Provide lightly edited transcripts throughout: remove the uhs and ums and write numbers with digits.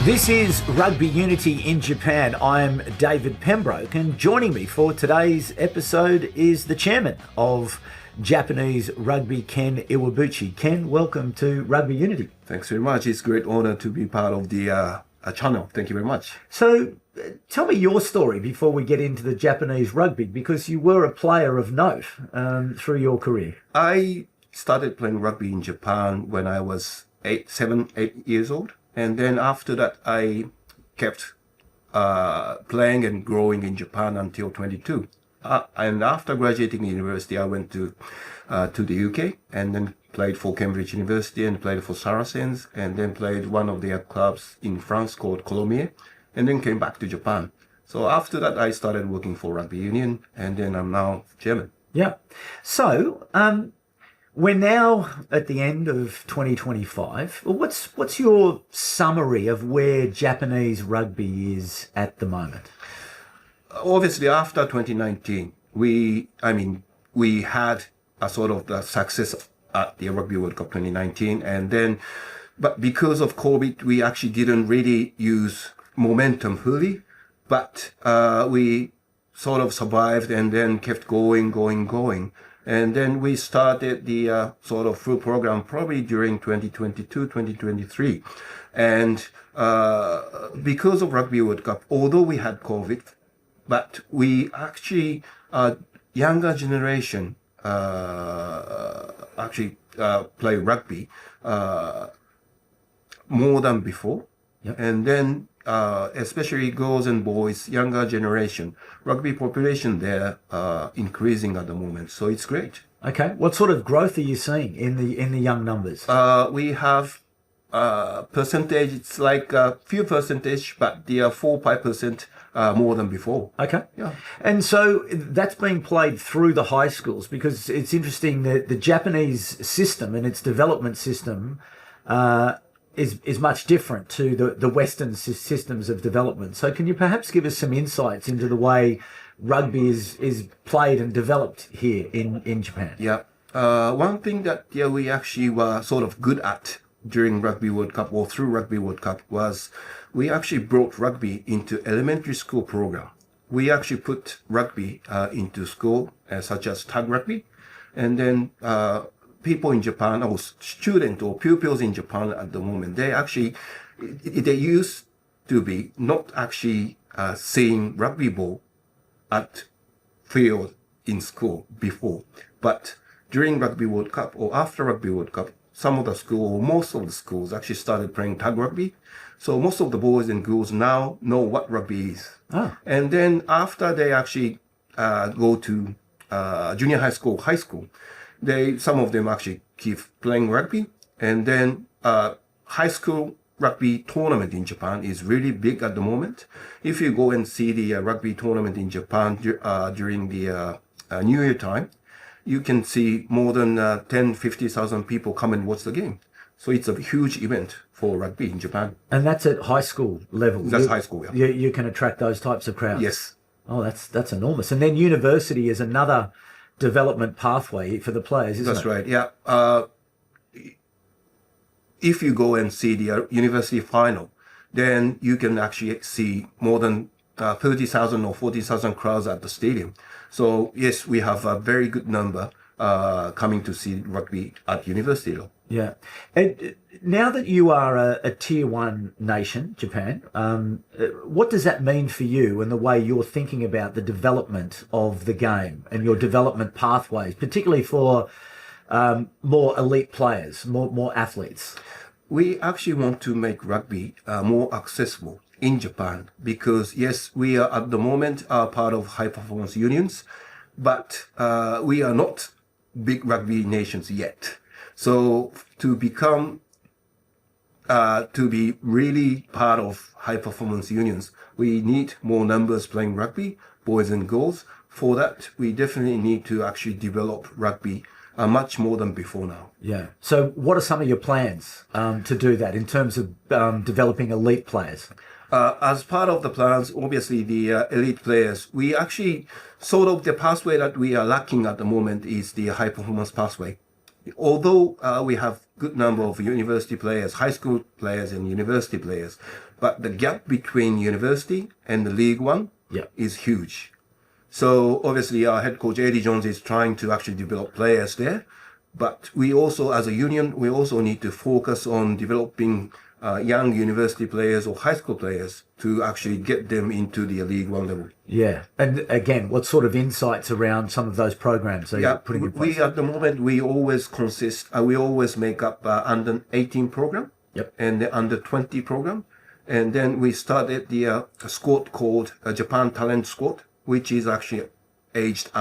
This is Rugby Unity in Japan. I'm David Pembroke, and joining me for today's episode is the chairman of Japanese Rugby, Ken Iwabuchi. Ken, welcome to Rugby Unity. Thanks very much. It's a great honor to be part of the channel. Thank you very much. So, tell me your story before we get into the Japanese rugby, because you were a player of note through your career. I started playing rugby in Japan when I was 8 years old. And then after that, I kept playing and growing in Japan until 22. And after graduating university, I went to the UK and then played for Cambridge University and played for Saracens, and then played one of their clubs in France called Colomiers, and then came back to Japan. So after that, I started working for Rugby Union, and then I'm now chairman. Yeah. So, we're now at the end of 2025. What's your summary of where Japanese rugby is at the moment? Obviously, after 2019, we had a sort of the success at the Rugby World Cup 2019, but because of COVID, we actually didn't really use momentum fully, but we sort of survived and then kept going. And then we started the sort of full program probably during 2022, 2023. And because of Rugby World Cup, although we had COVID, but we actually, younger generation play rugby more than before. Yep. And then especially girls and boys, younger generation, rugby population there increasing at the moment. So it's great. Okay. What sort of growth are you seeing in the young numbers? We have percentage, it's like a few percentage, but they are 4-5% more than before. Okay. Yeah. And so that's being played through the high schools, because it's interesting that the Japanese system and its development system is much different to the Western systems of development. So can you perhaps give us some insights into the way rugby is played and developed here in Japan? Yeah. One thing that we actually were sort of good at during Rugby World Cup or through Rugby World Cup was we actually brought rugby into elementary school program. We actually put rugby into school, such as tag rugby, and then people in Japan, or students or pupils in Japan at the moment, they used to be not actually seeing rugby ball at field in school before, but during Rugby World Cup or after Rugby World Cup, some of the school, or most of the schools actually started playing tag rugby. So most of the boys and girls now know what rugby is. Oh. And then after they actually go to junior high school, some of them actually keep playing rugby. And then high school rugby tournament in Japan is really big at the moment. If you go and see the rugby tournament in Japan during the New Year time, you can see more than 50,000 people come and watch the game. So it's a huge event for rugby in Japan. And that's at high school level? That's high school, yeah. You can attract those types of crowds? Yes. Oh, that's enormous. And then university is another development pathway for the players, isn't it? That's right, yeah. If you go and see the university final, then you can actually see more than 30,000 or 40,000 crowds at the stadium. So yes, we have a very good number coming to see rugby at university level. Yeah. And now that you are a tier one nation, Japan, what does that mean for you and the way you're thinking about the development of the game and your development pathways, particularly for more elite players, more athletes? We actually want to make rugby more accessible in Japan because, yes, we are at the moment part of high performance unions, but we are not big rugby nations yet. So to become, to be really part of high performance unions, we need more numbers playing rugby, boys and girls. For that, we definitely need to actually develop rugby much more than before now. Yeah. So what are some of your plans to do that in terms of developing elite players? As part of the plans, obviously the elite players, we actually sort of the pathway that we are lacking at the moment is the high performance pathway. although we have good number of university players, high school players and university players, but the gap between university and the League One is huge. So obviously our head coach Eddie Jones is trying to actually develop players there, but we also, as a union, we also need to focus on developing young university players or high school players to actually get them into the League One level. Yeah. And again, what sort of insights around some of those programs are you putting in place? We at the moment, we always make up under 18 program and the under 20 program. And then we started the squad called Japan Talent Squad, which is actually aged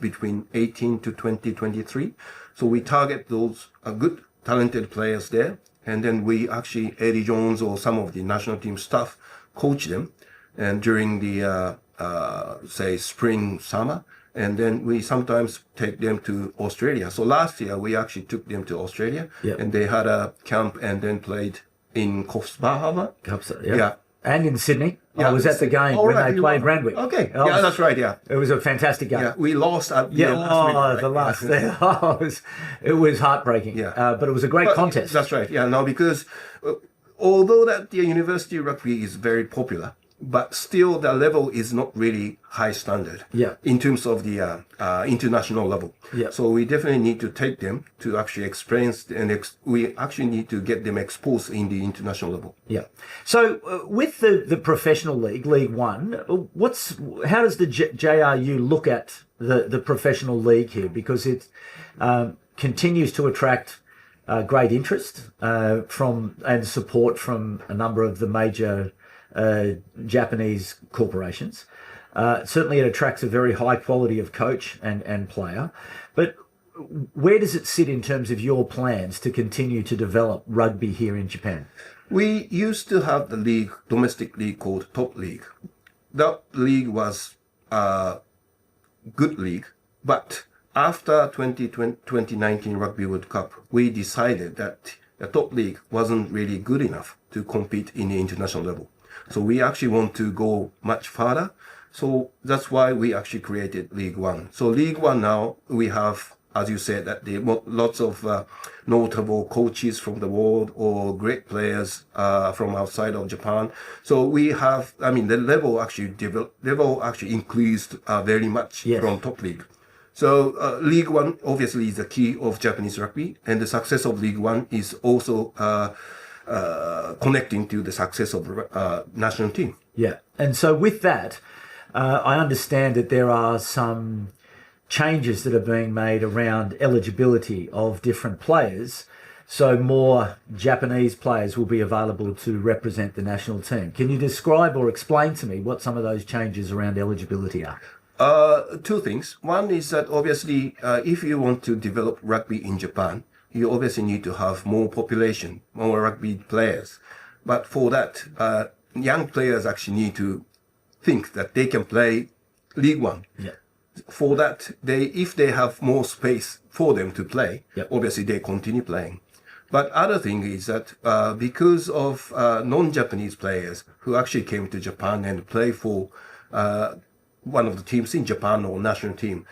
between 18 to 23. So we target those good talented players there. And then we actually, Eddie Jones or some of the national team staff coach them and during the, say, spring, summer. And then we sometimes take them to Australia. So last year, we actually took them to Australia and they had a camp and then played in Coffs Harbour. And in Sydney. I was at the game when they played Randwick. Okay. That's right. Yeah. It was a fantastic game. Yeah. We lost at the last week, right? It was heartbreaking. Yeah. But it was a great contest. That's right. Yeah. No, because although that the university rugby is very popular, but still the level is not really high standard in terms of the international level. So we definitely need to take them to actually experience and we actually need to get them exposed in the international level. So with the professional league, League One, how does the JRU look at the professional league here? Because it continues to attract great interest and support from a number of the major Japanese corporations. Certainly it attracts a very high quality of coach and player. But where does it sit in terms of your plans to continue to develop rugby here in Japan? We used to have the domestic league called Top League. That league was a good league, but after 2019 Rugby World Cup, we decided that the Top League wasn't really good enough to compete in the international level. So we actually want to go much further. So that's why we actually created League One. So League One now, we have, as you said, that lots of notable coaches from the world or great players from outside of Japan. So we have, the level actually increased very much from Top League. So League One obviously is the key of Japanese rugby, and the success of League One is also connecting to the success of national team. And so with that, I understand that there are some changes that are being made around eligibility of different players. So more Japanese players will be available to represent the national team. Can you describe or explain to me what some of those changes around eligibility are? Two things. One is that obviously, if you want to develop rugby in Japan, you obviously need to have more population, more rugby players. But for that, young players actually need to think that they can play League One. For that, if they have more space for them to play, obviously they continue playing. But other thing is that because of non-Japanese players who actually came to Japan and play for one of the teams in Japan or national team,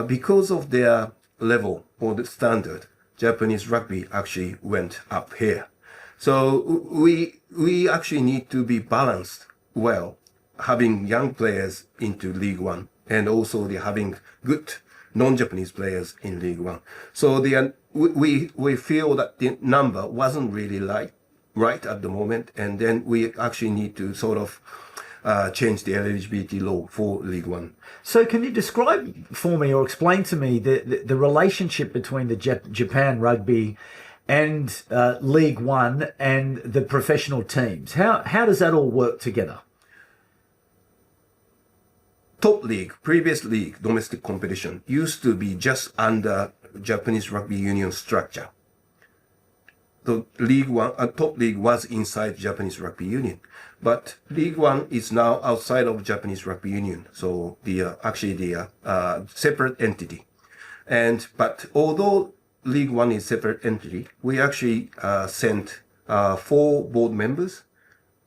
because of their level or the standard, Japanese rugby actually went up here. So we actually need to be balanced well, having young players into League One and also having good non-Japanese players in League One. So we feel that the number wasn't really right at the moment, and then we actually need to sort of change the eligibility law for League One. So can you describe for me or explain to me the relationship between the Japan rugby and League One and the professional teams? How does that all work together? Top League, previous league, domestic competition, used to be just under Japanese Rugby Union structure. The League One, Top League was inside Japanese Rugby Union, but League One is now outside of Japanese Rugby Union. So actually the separate entity. But although League One is separate entity, we actually sent 4 board members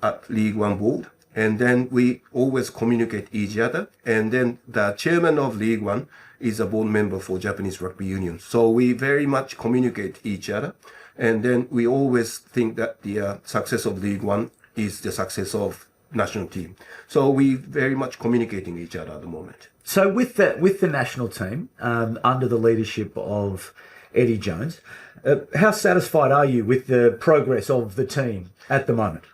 at League One board, And then we always communicate each other. And then the chairman of League One is a board member for Japanese Rugby Union. So we very much communicate each other. And then we always think that the success of League One is the success of national team. So we very much communicating each other at the moment. So with the national team, under the leadership of Eddie Jones, how satisfied are you with the progress of the team at the moment?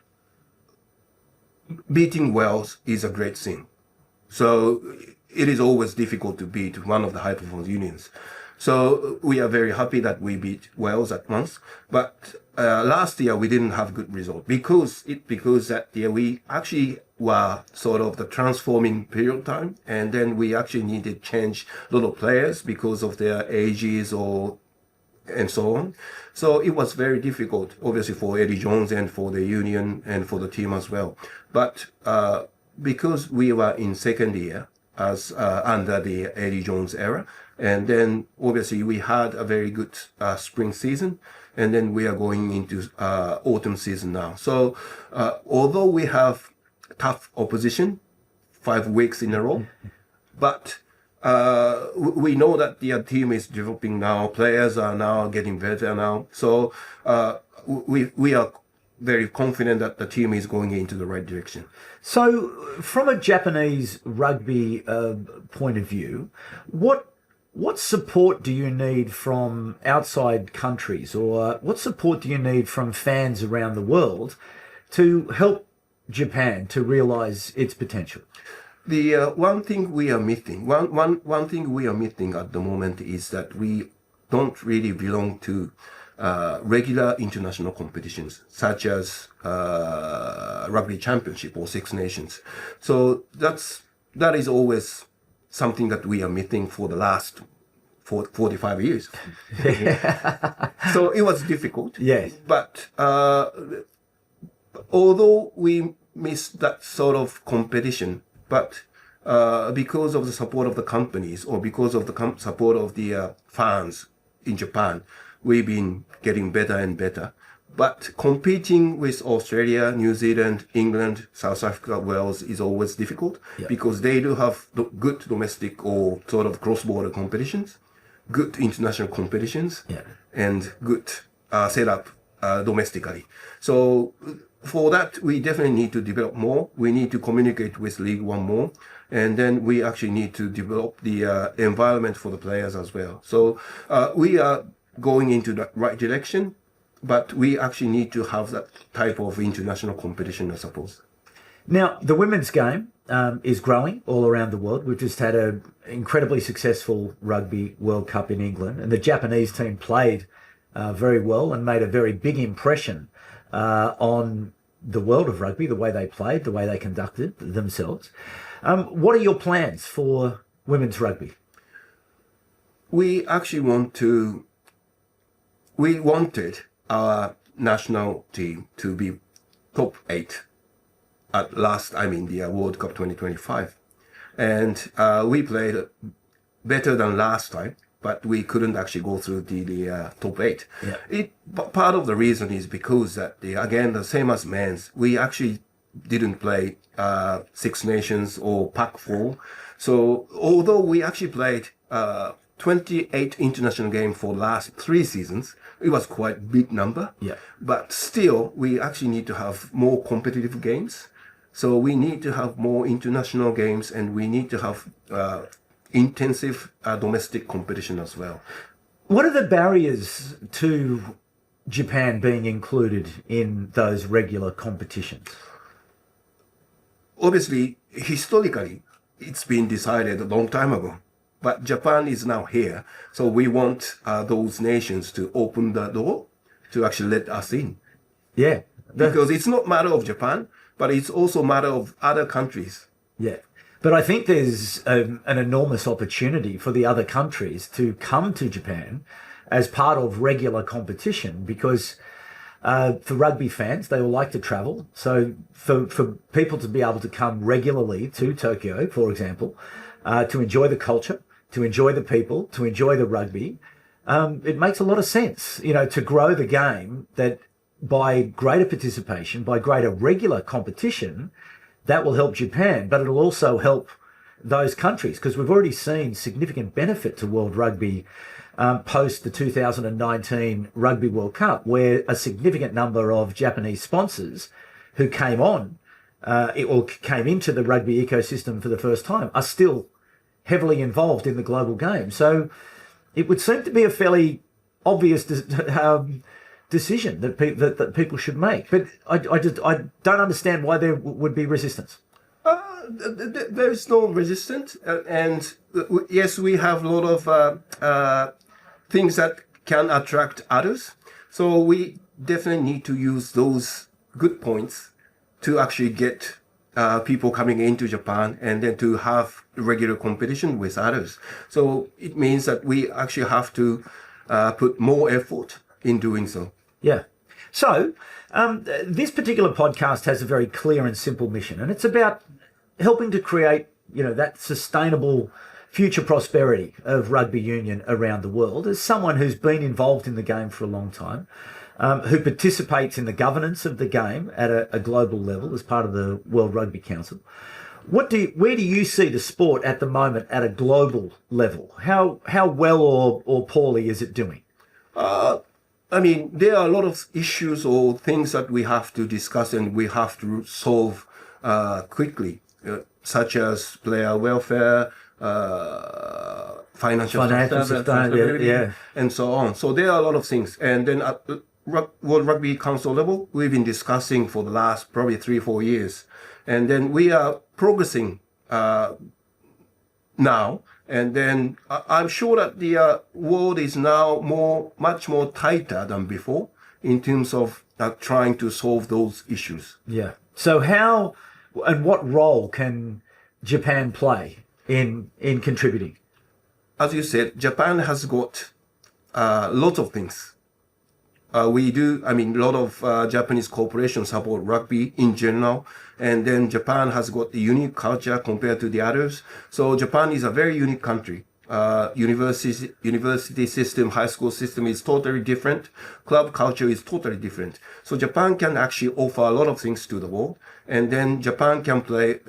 Beating Wales is a great thing. So it is always difficult to beat one of the high performance unions. So we are very happy that we beat Wales at once. But last year we didn't have good result because that year we actually were sort of the transforming period time, and then we actually needed to change a lot of players because of their ages and so on. So it was very difficult, obviously, for Eddie Jones and for the union and for the team as well. But because we were in second year as under the Eddie Jones era, and then obviously we had a very good spring season, and then we are going into autumn season now. So although we have tough opposition, 5 weeks in a row, but we know that the team is developing now. Players are now getting better now. So we are very confident that the team is going into the right direction. So from a Japanese rugby point of view, what support do you need from outside countries, or what support do you need from fans around the world to help Japan to realize its potential? The one thing we are missing, one thing we are missing at the moment is that we don't really belong to regular international competitions such as Rugby Championship or Six Nations. So that is always something that we are missing for the last 45 years. So it was difficult. Yes. But although we miss that sort of competition, but because of the support of the companies or because of the support of the fans in Japan, we've been getting better and better. But competing with Australia, New Zealand, England, South Africa, Wales is always difficult because they do have good domestic or sort of cross-border competitions, good international competitions, and good setup domestically. So for that, we definitely need to develop more. We need to communicate with League One more. And then we actually need to develop the environment for the players as well. So we are going into the right direction, but we actually need to have that type of international competition, I suppose. Now, the women's game is growing all around the world. We've just had an incredibly successful Rugby World Cup in England, and the Japanese team played very well and made a very big impression on the world of rugby, the way they played, the way they conducted themselves. What are your plans for women's rugby? We actually wanted our national team to be top 8 at last, the World Cup 2025. And we played better than last time, but we couldn't actually go through the top 8. Part of the reason is because that, again, the same as men's, we actually didn't play Six Nations or Pac-4. So although we actually played 28 international games for the last 3 seasons, it was quite a big number. But still, we actually need to have more competitive games. So we need to have more international games, and we need to have intensive domestic competition as well. What are the barriers to Japan being included in those regular competitions? Obviously, historically, it's been decided a long time ago. But Japan is now here, so we want those nations to open the door to actually let us in. Because it's not a matter of Japan, but it's also a matter of other countries. But I think there's an enormous opportunity for the other countries to come to Japan as part of regular competition, because for rugby fans, they all like to travel. So for people to be able to come regularly to Tokyo, for example, to enjoy the culture, to enjoy the people, to enjoy the rugby, it makes a lot of sense, to grow the game, that by greater participation, by greater regular competition, that will help Japan, but it'll also help those countries, because we've already seen significant benefit to World Rugby post the 2019 Rugby World Cup, where a significant number of Japanese sponsors who came on or came into the rugby ecosystem for the first time are still heavily involved in the global game. So it would seem to be a fairly obvious decision that people should make. But I don't understand why there would be resistance. There is no resistance, and yes, we have a lot of things that can attract others. So we definitely need to use those good points to actually get people coming into Japan, and then to have regular competition with others. So it means that we actually have to put more effort in doing so. Yeah. So this particular podcast has a very clear and simple mission, and it's about helping to create, that sustainable future prosperity of rugby union around the world. As someone who's been involved in the game for a long time, who participates in the governance of the game at a global level as part of the World Rugby Council, where do you see the sport at the moment at a global level? How well or poorly is it doing? There are a lot of issues or things that we have to discuss and we have to solve quickly, such as player welfare, financial sustainability, and so on. So there are a lot of things. And then at World Rugby Council level, we've been discussing for the last probably 3-4 years. And then we are progressing now. And then I'm sure that the world is now much more tighter than before in terms of trying to solve those issues. Yeah. So how and what role can Japan play in contributing? As you said, Japan has got lots of things. We do, a lot of Japanese corporations support rugby in general. And then Japan has got a unique culture compared to the others. So Japan is a very unique country. University system, high school system is totally different. Club culture is totally different. So Japan can actually offer a lot of things to the world. And then Japan can play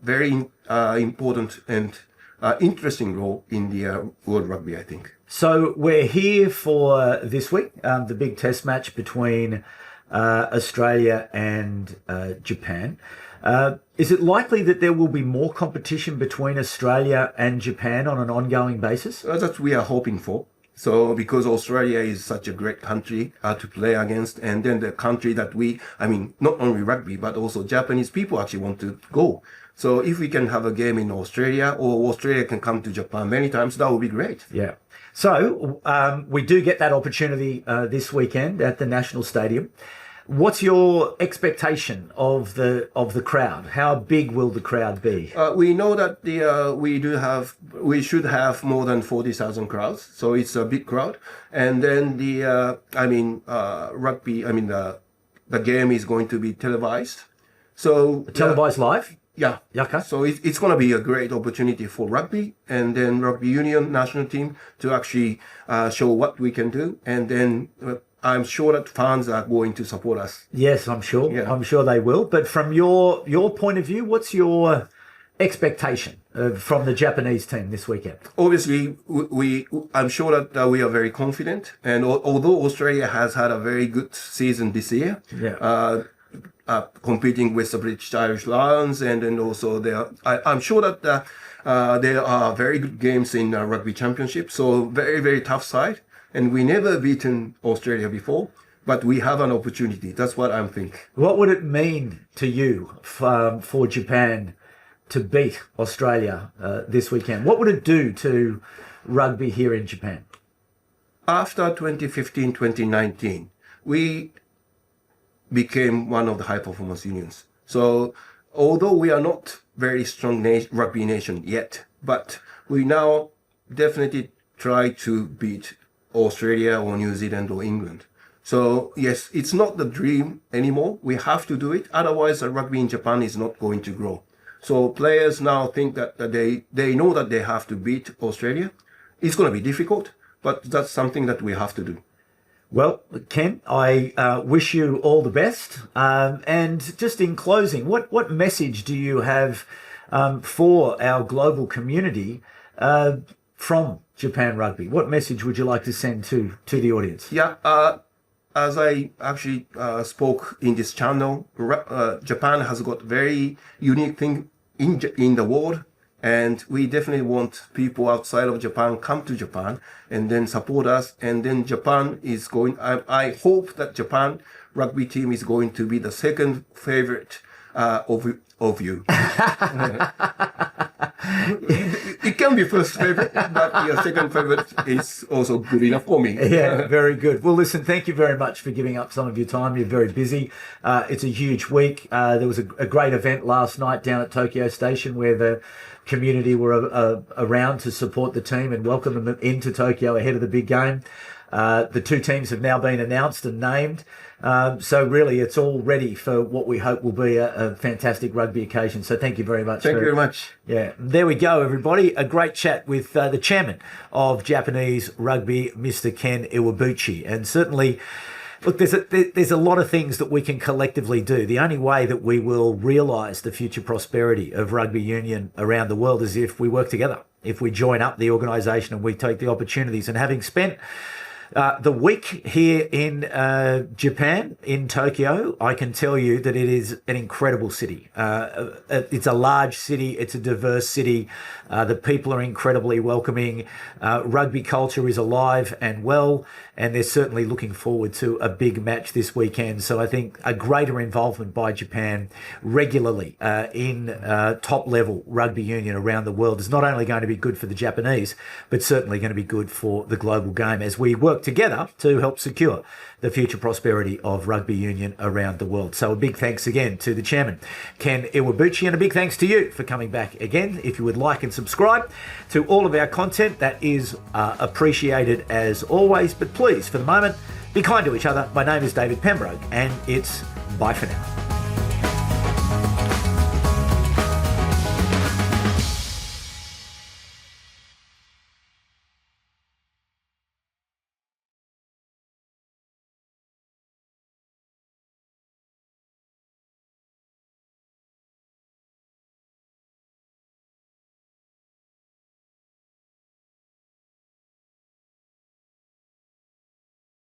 very important and interesting role in the World Rugby, I think. So we're here for this week, the big test match between Australia and Japan. Is it likely that there will be more competition between Australia and Japan on an ongoing basis? That's what we are hoping for. So because Australia is such a great country to play against, and then the country that not only rugby, but also Japanese people actually want to go. So if we can have a game in Australia, or Australia can come to Japan many times, that would be great. Yeah. So we do get that opportunity this weekend at the National Stadium. What's your expectation of the crowd? How big will the crowd be? We know that we should have more than 40,000 crowds, so it's a big crowd. And then rugby. The game is going to be televised. So televised live. Yeah. Okay. So it's going to be a great opportunity for rugby and then rugby union national team to actually show what we can do, and then. I'm sure that fans are going to support us. Yes, I'm sure. Yeah. I'm sure they will. But from your point of view, what's your expectation from the Japanese team this weekend? Obviously, I'm sure that we are very confident. And although Australia has had a very good season this year, competing with the British Irish Lions, and then also I'm sure that there are very good games in Rugby Championship. So very, very tough side. And we never beaten Australia before, but we have an opportunity. That's what I'm thinking. What would it mean to you for Japan to beat Australia this weekend? What would it do to rugby here in Japan? After 2015, 2019, we became one of the high performance unions. So although we are not very strong rugby nation yet, but we now definitely try to beat Australia or New Zealand or England. So yes, it's not the dream anymore. We have to do it. Otherwise, rugby in Japan is not going to grow. So players now think that they know that they have to beat Australia. It's going to be difficult, but that's something that we have to do. Well, Ken, I wish you all the best. And just in closing, what message do you have for our global community from Japan Rugby? What message would you like to send to the audience? Yeah, as I actually spoke in this channel, Japan has got very unique thing in the world. And we definitely want people outside of Japan come to Japan and then support us. And then Japan is going, I hope that Japan rugby team is going to be the second favorite of you. It can be first favorite, but your second favorite is also good enough for me. Yeah, very good. Well, listen, thank you very much for giving up some of your time. You're very busy. It's a huge week. There was a great event last night down at Tokyo Station where the community were around to support the team and welcome them into Tokyo ahead of the big game. The two teams have now been announced and named. So really, it's all ready for what we hope will be a fantastic rugby occasion. So thank you very much. Thank you very much. Yeah, there we go, everybody. A great chat with the chairman of Japanese Rugby, Mr. Ken Iwabuchi. And certainly, look, there's a lot of things that we can collectively do. The only way that we will realise the future prosperity of rugby union around the world is if we work together, if we join up the organisation and we take the opportunities. And having spent the week here in Japan, in Tokyo, I can tell you that it is an incredible city. It's a large city. It's a diverse city. The people are incredibly welcoming. Rugby culture is alive and well, and they're certainly looking forward to a big match this weekend. So I think a greater involvement by Japan regularly in top-level rugby union around the world is not only going to be good for the Japanese, but certainly going to be good for the global game as we work together to help secure the future prosperity of rugby union around the world. So a big thanks again to the chairman, Ken Iwabuchi, and a big thanks to you for coming back again. If you would like and subscribe to all of our content, that is appreciated as always. But please, for the moment, be kind to each other. My name is David Pembroke, and it's bye for now.